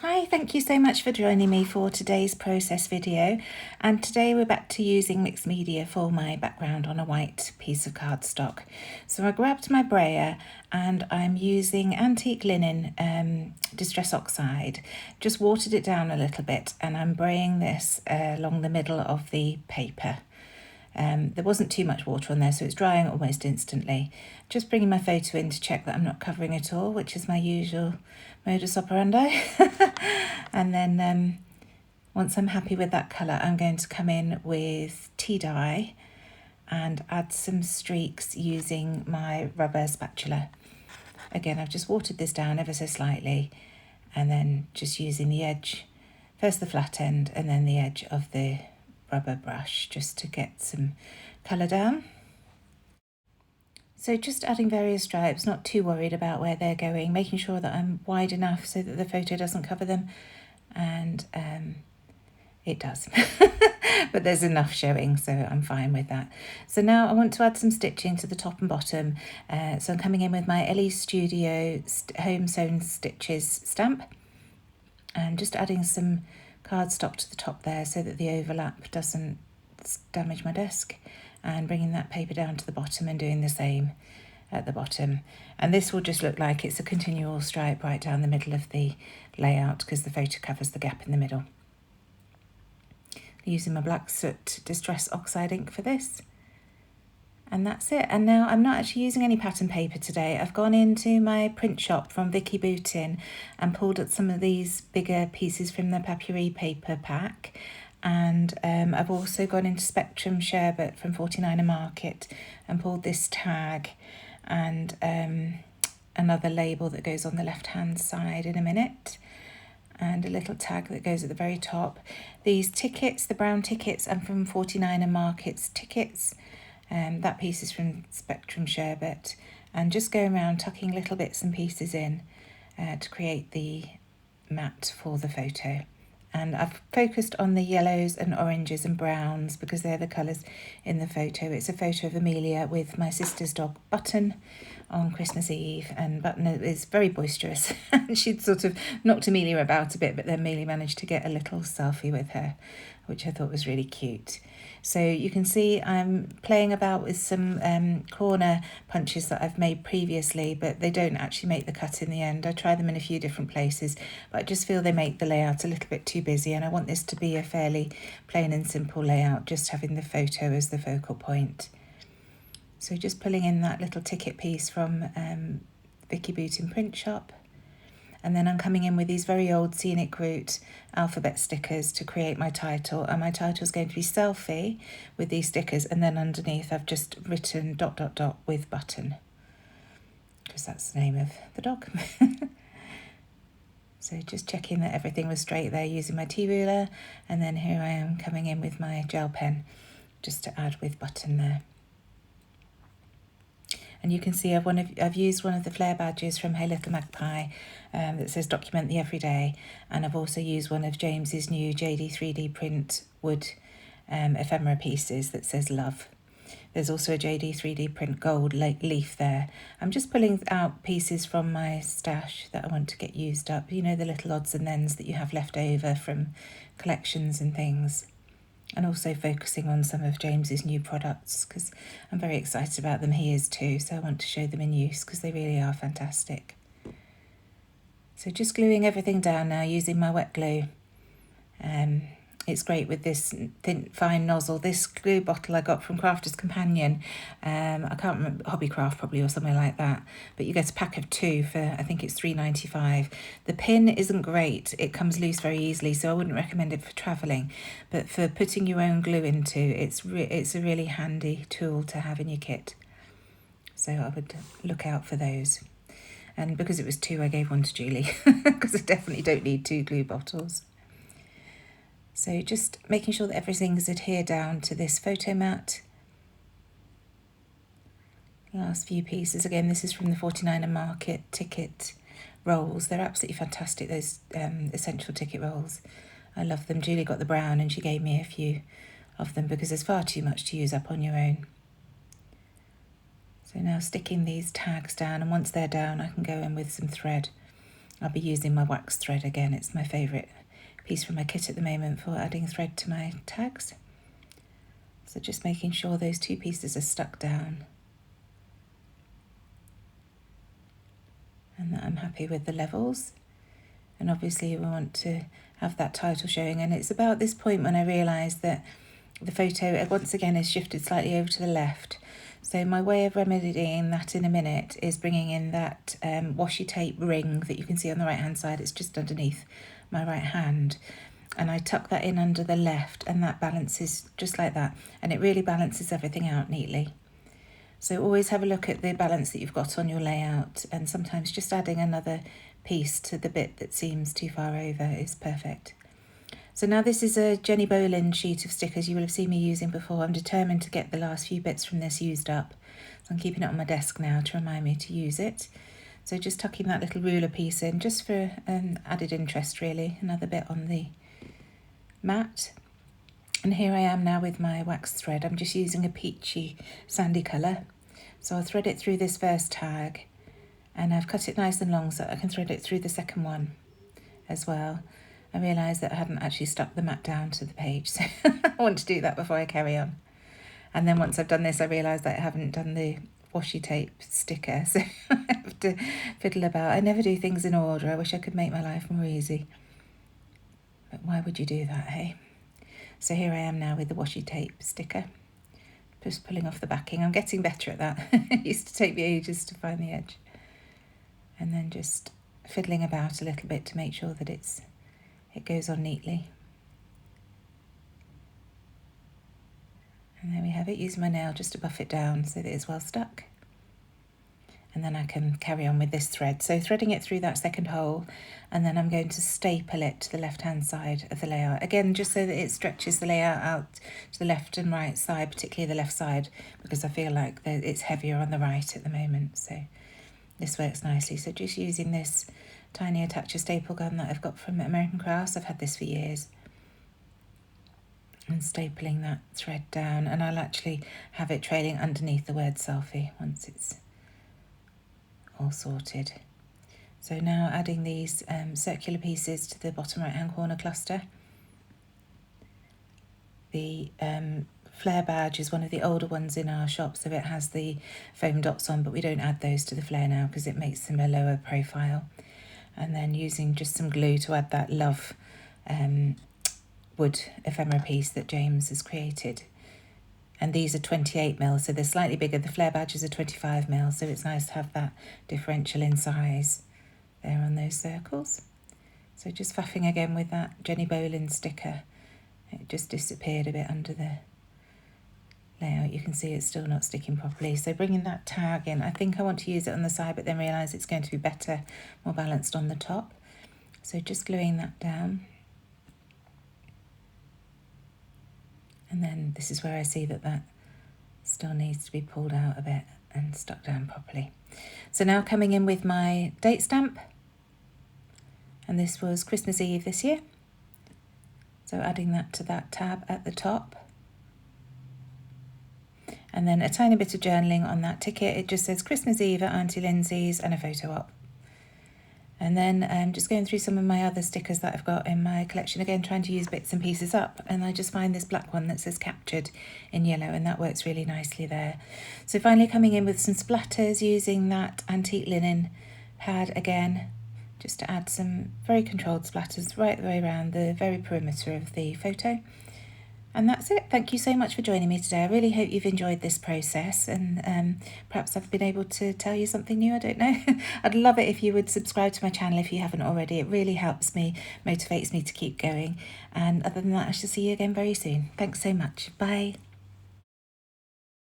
Hi, thank you so much for joining me for today's process video, and today we're back to using mixed media for my background on a white piece of cardstock. So I grabbed my brayer and I'm using antique linen distress oxide, just watered it down a little bit, and I'm braying this along the middle of the paper. There wasn't too much water on there, so it's drying almost instantly. Just bringing my photo in to check that I'm not covering it all, which is my usual modus operandi. And then once I'm happy with that colour, I'm going to come in with tea dye and add some streaks using my rubber spatula. Again, I've just watered this down ever so slightly, and then just using the edge, first the flat end and then the edge of the rubber brush, just to get some colour down. So just adding various stripes, not too worried about where they're going, making sure that I'm wide enough so that the photo doesn't cover them, and it does. But there's enough showing, so I'm fine with that. So now I want to add some stitching to the top and bottom. So I'm coming in with my Ellie Studio Home Sewn Stitches stamp, and just adding some cardstock to the top there so that the overlap doesn't damage my desk, and bringing that paper down to the bottom and doing the same at the bottom. And this will just look like it's a continual stripe right down the middle of the layout because the photo covers the gap in the middle. Using my black soot distress oxide ink for this. And that's it. And now I'm not actually using any pattern paper today. I've gone into my print shop from Vicki Boutin and pulled up some of these bigger pieces from the papier paper pack. And I've also gone into Spectrum Sherbet from 49 Market and pulled this tag and another label that goes on the left hand side in a minute, and a little tag that goes at the very top. These tickets, the brown tickets, and from 49 Market's tickets. That piece is from Spectrum Sherbet, and just going around tucking little bits and pieces in to create the mat for the photo. And I've focused on the yellows and oranges and browns because they're the colours in the photo. It's a photo of Amelia with my sister's dog Button on Christmas Eve, and Button is very boisterous. She'd sort of knocked Amelia about a bit, but then Amelia managed to get a little selfie with her, which I thought was really cute. So you can see I'm playing about with some corner punches that I've made previously, but they don't actually make the cut in the end. I try them in a few different places, but I just feel they make the layout a little bit too busy, and I want this to be a fairly plain and simple layout, just having the photo as the focal point. So just pulling in that little ticket piece from Vicki Boutin Print Shop. And then I'm coming in with these very old Scenic Route alphabet stickers to create my title. And my title is going to be Selfie with these stickers. And then underneath I've just written ... with Button, because that's the name of the dog. So just checking that everything was straight there using my T-ruler. And then here I am coming in with my gel pen just to add with Button there. And you can see I've used one of the Flair badges from Hey Little Magpie that says Document the Everyday, and I've also used one of James's new JD 3D print wood ephemera pieces that says Love. There's also a JD 3D print gold leaf there. I'm just pulling out pieces from my stash that I want to get used up, you know, the little odds and ends that you have left over from collections and things. And also focusing on some of James's new products because I'm very excited about them. He is too, so I want to show them in use because they really are fantastic. So just gluing everything down now using my wet glue. It's great with this thin, fine nozzle. This glue bottle I got from Crafter's Companion. I can't remember, Hobbycraft probably or somewhere like that. But you get a pack of 2 for, I think it's $3.95. The pin isn't great. It comes loose very easily, so I wouldn't recommend it for travelling. But for putting your own glue into, it's a really handy tool to have in your kit. So I would look out for those. And because it was 2, I gave one to Julie because I definitely don't need 2 glue bottles. So just making sure that everything's adhered down to this photo mat. Last few pieces. Again, this is from the 49 Market ticket rolls. They're absolutely fantastic, those essential ticket rolls. I love them. Julie got the brown and she gave me a few of them because there's far too much to use up on your own. So now sticking these tags down, and once they're down I can go in with some thread I'll be using my wax thread again. It's my favourite piece from my kit at the moment for adding thread to my tags. So just making sure those two pieces are stuck down and that I'm happy with the levels. And obviously we want to have that title showing, and it's about this point when I realised that the photo once again is shifted slightly over to the left. So my way of remedying that in a minute is bringing in that washi tape ring that you can see on the right hand side. It's just underneath my right hand, and I tuck that in under the left, and that balances just like that, and it really balances everything out neatly. So always have a look at the balance that you've got on your layout, and sometimes just adding another piece to the bit that seems too far over is perfect. So now this is a Jenny Bolin sheet of stickers you will have seen me using before. I'm determined to get the last few bits from this used up. So I'm keeping it on my desk now to remind me to use it. So just tucking that little ruler piece in just for added interest really. Another bit on the mat. And here I am now with my wax thread. I'm just using a peachy sandy colour. So I'll thread it through this first tag, and I've cut it nice and long so I can thread it through the second one as well. I realised that I hadn't actually stuck the mat down to the page, so I want to do that before I carry on. And then once I've done this, I realised that I haven't done the washi tape sticker, so I have to fiddle about. I never do things in order. I wish I could make my life more easy. But why would you do that, hey? So here I am now with the washi tape sticker, just pulling off the backing. I'm getting better at that. It used to take me ages to find the edge. And then just fiddling about a little bit to make sure that it goes on neatly. And there we have it, using my nail just to buff it down so that it's well stuck. And then I can carry on with this thread. So threading it through that second hole, and then I'm going to staple it to the left-hand side of the layout. Again, just so that it stretches the layout out to the left and right side, particularly the left side, because I feel like it's heavier on the right at the moment. So this works nicely. So just using this tiny attacher staple gun that I've got from American Crafts. I've had this for years. And stapling that thread down, and I'll actually have it trailing underneath the word selfie once it's all sorted. So now adding these circular pieces to the bottom right hand corner cluster. The Flair badge is one of the older ones in our shop, so it has the foam dots on, but we don't add those to the Flair now because it makes them a lower profile. And then using just some glue to add that love wood ephemera piece that James has created. And these are 28mm, so they're slightly bigger. The Flair badges are 25mm, so it's nice to have that differential in size there on those circles. So just faffing again with that Jenny Bolin sticker. It just disappeared a bit under the layout. You can see it's still not sticking properly. So bringing that tag in, I think I want to use it on the side, but then realise it's going to be better, more balanced on the top. So just gluing that down. And then this is where I see that still needs to be pulled out a bit and stuck down properly. So now coming in with my date stamp. And this was Christmas Eve this year. So adding that to that tab at the top. And then a tiny bit of journaling on that ticket. It just says Christmas Eve at Auntie Lindsay's and a photo op. And then just going through some of my other stickers that I've got in my collection, again trying to use bits and pieces up, and I just find this black one that says captured in yellow, and that works really nicely there. So finally coming in with some splatters using that antique linen pad again, just to add some very controlled splatters right the way around the very perimeter of the photo. And that's it. Thank you so much for joining me today. I really hope you've enjoyed this process, and perhaps I've been able to tell you something new, I don't know. I'd love it if you would subscribe to my channel if you haven't already. It really helps me, motivates me to keep going. And other than that, I shall see you again very soon. Thanks so much. Bye.